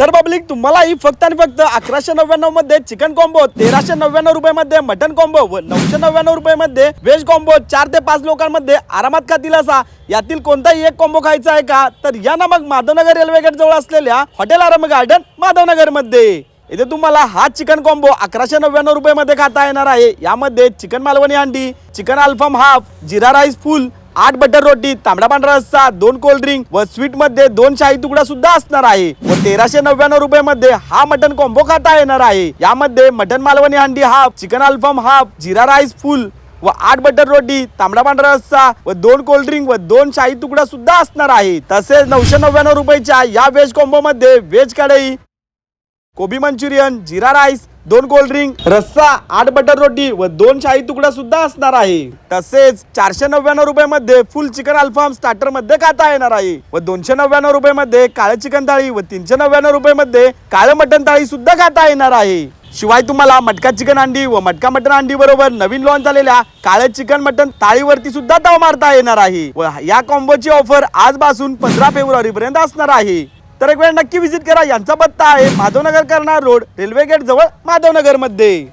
तर पब्लिक तुम्हालाही फक्त आणि फक्त 1199 मध्ये चिकन कॉम्बो, 1399 रुपये मध्ये मटन कॉम्बो व 999 रुपये मध्ये व्हेज कॉम्बो 4 ते 5 लोकांमध्ये आरामात खातील असा यातील कोणताही एक कॉम्बो खायचा आहे का? तर या ना मग माधवनगर रेल्वे गेट जवळ असलेल्या हॉटेल आराम गार्डन माधवनगर मध्ये। इथे तुम्हाला हा चिकन कॉम्बो 1199 रुपये मध्ये खाता येणार आहे। यामध्ये चिकन मालवणी अंडी, चिकन अल्फाम हाफ, जिरा राईस फुल, 8 बटर रोटी, तांबडा पांढरा रस्सा, 2 कोल्ड ड्रिंक व स्वीट मध्ये 2 शाही तुकडा सुद्धा असणार आहे व 1399 रुपये मध्ये हा मटन कॉम्बो खाता येणार आहे। यामध्ये मटन मालवणी अंडी हाफ, चिकन अल्फाम हाफ, जिरा राईस फुल व 8 बटर रोटी, तांबडा पांढरा रस्सा व 2 कोल्ड ड्रिंक व 2 शाही तुकडा सुद्धा असणार आहे। तसेच 999 रुपयाच्या या व्हेज कॉम्बो मध्ये व्हेज कढई, कोबी मंचुरियन, जिरा राईस, 2 कोल्ड ड्रिंक, रस्सा, 8 बटर रोटी व 2 शाही तुकडा सुद्धा असणार आहे। तसेच 499 रुपये मध्ये फुल चिकन अल्फाम स्टार्टर मध्ये खाता येणार आहे व 299 रुपये मध्ये काळे चिकन थाळी व 399 रुपये मध्ये काळे मटन थाळी सुद्धा खाता येणार आहे। शिवाय तुम्हाला मटका चिकन अंडी व मटका मटन अंडी बरोबर नवीन लॉन्च झालेल्या काळे चिकन मटन थाळीवरती सुद्धा ताव मारता येणार आहे व या कॉम्बोची ऑफर आजपासून 15 फेब्रुवारी पर्यंत असणार आहे। तर एक वेळ नक्की विजिट करा। यांचा पत्ता आहे Madhavnagar Karnal road, railway gate जवळ माधवनगर मध्ये।